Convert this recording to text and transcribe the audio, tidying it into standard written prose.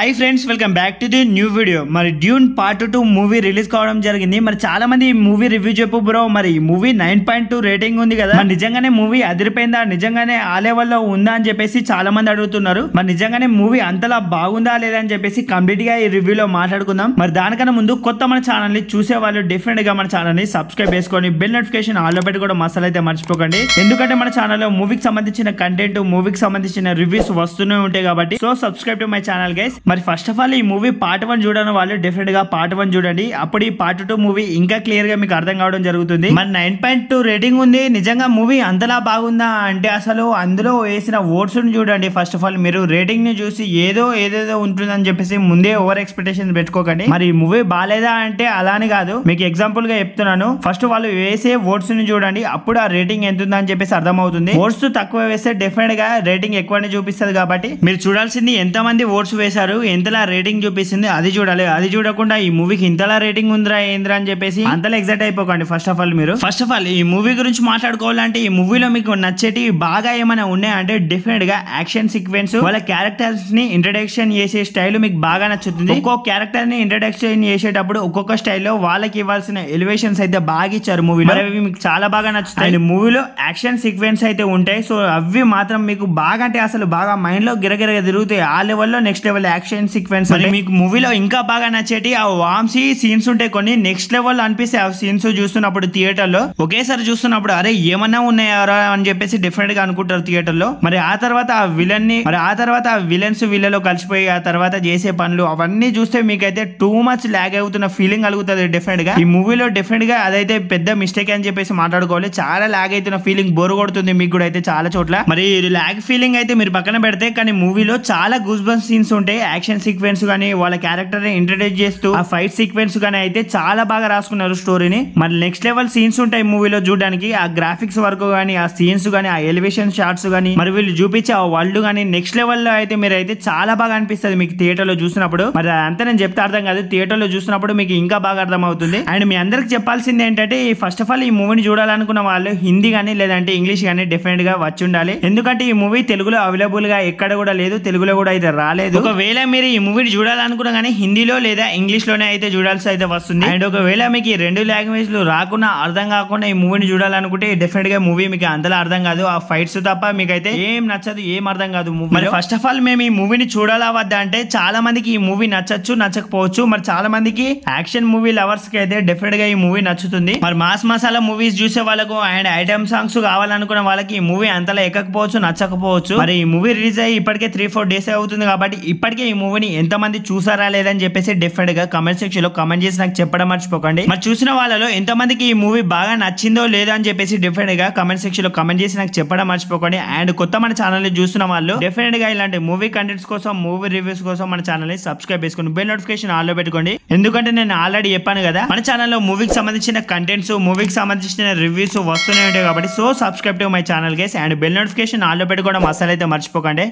High friends welcome back to the new video మరి Dune part 2 movie release కావడం జరిగింది। మరి చాలా మంది ఈ మూవీ రివ్యూ చెప్పు బ్రో, మరి ఈ మూవీ 9.2 రేటింగ్ ఉంది కదా, మరి నిజంగానే మూవీ అదిరిపోయిందా, నిజంగానే ఆ లెవెల్లో ఉందా అని చెప్పేసి చాలా మంది అడుగుతున్నారు। మరి నిజంగానే మూవీ అంతలా బాగుందా లేదా అని చెప్పేసి కంప్లీట్ గా ఈ రివ్యూలో మాట్లాడుకుందాం। మరి దానికన్నా ముందు కొత్త మన ఛానల్ ని చూసే వాళ్ళు డెఫినెట్ గా మన ఛానల్ ని సబ్స్క్రైబ్ చేసుకొని బెల్ నోటిఫికేషన్ ఆల్ లో పెట్టుకోవడం అసలు అయితే మర్చిపోకండి। ఎందుకంటే మన ఛానల్లో మూవీకి సంబంధించిన కంటెంట్, మూవీకి సంబంధించిన రివ్యూస్ వస్తూనే ఉంటాయి కాబట్టి so subscribe to my channel guys. మరి ఫస్ట్ ఆఫ్ ఆల్ ఈ మూవీ పార్ట్ 1 చూడని వాళ్ళు డెఫినెట్ గా పార్ట్ 1 చూడండి, అప్పుడు ఈ పార్ట్ 2 మూవీ ఇంకా క్లియర్ గా మీకు అర్థం కావడం జరుగుతుంది। మరి 9.2 రేటింగ్ ఉంది, నిజంగా మూవీ అంతలా బాగుందా అంటే అసలు అందులో వేసిన ఓట్స్ ని చూడండి। ఫస్ట్ ఆఫ్ ఆల్ మీరు రేటింగ్ ని చూసి ఏదేదో ఉంటుందని చెప్పేసి ముందే ఓవర్ ఎక్స్పెక్టేషన్ పెట్టుకోకండి। మరి ఈ మూవీ బాలేదా అంటే అలానే కాదు, మీకు ఎగ్జాంపుల్ గా చెప్తున్నాను। ఫస్ట్ వాళ్ళు వేసే ఓట్స్ ని చూడండి, అప్పుడు ఆ రేటింగ్ ఎంత ఉందని చెప్పేసి అర్థమవుతుంది। ఓట్స్ తక్కువ వేస్తే డెఫినెట్ గా రేటింగ్ ఎక్కువనే చూపిస్తుంది కాబట్టి మీరు చూడాల్సింది ఎంత మంది ఓట్స్ వేశారు, ఎంతలా రేటింగ్ చూపిస్తుంది అది చూడాలి। అది చూడకుండా ఈ మూవీకి ఇంతలా రేటింగ్ ఉందిరా ఏంద్రా అని చెప్పేసి అంతలా ఎగ్జైట్ అయిపోకండి। ఫస్ట్ ఆఫ్ ఆల్ ఈ మూవీ గురించి మాట్లాడుకోవాలంటే ఈ మూవీలో మీకు నచ్చేటి బాగా ఏమైనా ఉన్నాయంటే డెఫినెట్ గా యాక్షన్ సీక్వెన్స్, వాళ్ళ క్యారెక్టర్స్ ని ఇంట్రడక్షన్ చేసే స్టైల్ మీకు బాగా నచ్చుతుంది। ఒక్కొక్క క్యారెక్టర్ ని ఇంట్రడక్షన్ చేసేటప్పుడు ఒక్కొక్క స్టైల్లో వాళ్ళకి ఇవ్వాల్సిన ఎలివేషన్స్ అయితే బాగా ఇచ్చారు మూవీలో, అవి మీకు చాలా బాగా నచ్చుతాయి। అండ్ మూవీలో యాక్షన్ సీక్వెన్స్ అయితే ఉంటాయి, సో అవి మాత్రం మీకు బాగా అంటే అసలు బాగా మైండ్ లో గిరగిరగా తిరుగుతాయి। ఆ లెవెల్లో నెక్స్ట్ లెవెల్ యాక్షన్ సీక్వెన్స్ మీకు మూవీలో ఇంకా బాగా నచ్చేటి ఆ వామ్సీ సీన్స్ ఉంటాయి కొన్ని, నెక్స్ట్ లెవెల్ అనిపిస్తే ఆ సీన్స్ చూస్తున్నప్పుడు థియేటర్ లో ఒకేసారి చూస్తున్నప్పుడు అరే ఏమన్నా ఉన్నాయారా అని చెప్పేసి డెఫినెట్ గా అనుకుంటారు థియేటర్ లో। మరి ఆ తర్వాత ఆ విలన్ ని, మరి ఆ తర్వాత ఆ విలన్స్ వీళ్ళలో కలిసిపోయి ఆ తర్వాత చేసే పనులు అవన్నీ చూస్తే మీకైతే టూ మచ్ లాగ్ అవుతున్న ఫీలింగ్ కలుగుతుంది డెఫినెట్ గా। ఈ మూవీలో డెఫినెట్ గా అదైతే పెద్ద మిస్టేక్ అని చెప్పేసి మాట్లాడుకోవాలి, చాలా లాగ్ అవుతున్న ఫీలింగ్ బోర్ కొడుతుంది మీకు కూడా అయితే చాలా చోట్ల। మరి లాగ్ ఫీలింగ్ అయితే మీరు పక్కన పెడితే కానీ మూవీలో చాలా గూస్ బంప్స్ సీన్స్ ఉంటాయి, యాక్షన్ సీక్వెన్స్ గానీ వాళ్ళ క్యారెక్టర్ ని ఇంట్రడ్యూస్ చేస్తూ ఆ ఫైట్ సీక్వెన్స్ గానీ అయితే చాలా బాగా రాసుకున్నారు స్టోరీని। మరి నెక్స్ట్ లెవెల్ సీన్స్ ఉంటాయి మూవీలో చూడడానికి, ఆ గ్రాఫిక్స్ వర్క్ గానీ ఆ సీన్స్ గానీ ఆ ఎలివేషన్ షాట్స్ గానీ మరి వీళ్ళు చూపించే ఆ వరల్డ్ గానీ నెక్స్ట్ లెవెల్ లో అయితే మీరు అయితే చాలా బాగా అనిపిస్తుంది మీకు థియేటర్ లో చూసినప్పుడు। మరి అంతా నేను చెప్తే అర్థం కాదు, థియేటర్ లో చూసినప్పుడు మీకు ఇంకా బాగా అర్థం అవుతుంది। అండ్ మీ అందరికి చెప్పాల్సింది ఏంటంటే ఫస్ట్ ఆఫ్ ఆల్ ఈ మూవీని చూడాలనుకున్న వాళ్ళు హిందీ గానీ లేదంటే ఇంగ్లీష్ గానీ డెఫినెట్ గా వచ్చి ఉండాలి, ఎందుకంటే ఈ మూవీ తెలుగులో అవైలబుల్ గా ఎక్కడ కూడా లేదు, తెలుగులో కూడా అయితే రాలేదు। ఒకవేళ మీరు ఈ మూవీని చూడాలనుకున్నా కానీ హిందీలో లేదా ఇంగ్లీష్ లోనే అయితే చూడాల్సి అయితే వస్తుంది। అండ్ ఒకవేళ మీకు ఈ రెండు లాంగ్వేజ్ లో రాకుండా అర్థం కాకుండా ఈ మూవీని చూడాలనుకుంటే డెఫినెట్ గా మూవీ మీకు అంతలా అర్థం కాదు, ఆ ఫైట్స్ తప్ప మీకైతే ఏం నచ్చదు, ఏం అర్థం కాదు మూవీ। మరి ఫస్ట్ ఆఫ్ ఆల్ మేము ఈ మూవీని చూడాలా వద్దా అంటే చాలా మందికి ఈ మూవీ నచ్చచ్చు నచ్చకపోవచ్చు, మరి చాలా మందికి యాక్షన్ మూవీ లవర్స్ కి అయితే డెఫినెట్ గా ఈ మూవీ నచ్చుతుంది। మరి మాస్ మసాలా మూవీస్ చూసే వాళ్ళకు అండ్ ఐటమ్ సాంగ్స్ కావాలనుకున్న వాళ్ళకి ఈ మూవీ అంతలా ఎక్కకపోవచ్చు నచ్చకపోవచ్చు। మరి ఈ మూవీ రిలీజ్ అయ్యి ఇప్పటికే 3-4 డేస్ అవుతుంది కాబట్టి ఇప్పటికే ఈ మూవీని ఎంత మంది చూసారా లేదని చెప్పేసి డెఫినెట్ గా కమెంట్ సెక్షన్ లో కమెంట్ చేసి నాకు చెప్పడం మర్చిపోకండి। మరి చూసిన వాళ్ళలో ఎంత మందికి ఈ మూవీ బాగా నచ్చిందో లేదో అని చెప్పేసి డెఫినెట్ గా కమెంట్ సెక్షన్ లో కమెంట్ చేసి నాకు చెప్పడం మర్చిపోకండి। అండ్ కొత్త మన ఛానల్ ని చూస్తున్న వాళ్ళు డెఫినెట్ గా ఇలాంటి మూవీ కంటెంట్స్ కోసం, మూవీ రివ్యూస్ కోసం మన ఛానల్ ని సబ్స్క్రైబ్ చేసుకుని బెల్ నోటిఫికేషన్ ఆల్ లో పెట్టుకోండి, ఎందుకంటే నేను ఆల్రెడీ చెప్పాను కదా మన ఛానల్లో మూవీకి సంబంధించిన కంటెంట్స్, మూవీకి సంబంధించిన రివ్యూస్ వస్తూనే ఉంటాయి కాబట్టి so subscribe to my channel guys, and bell notification all లో పెట్టుకోవడం అసలు అయితే మర్చిపోకండి।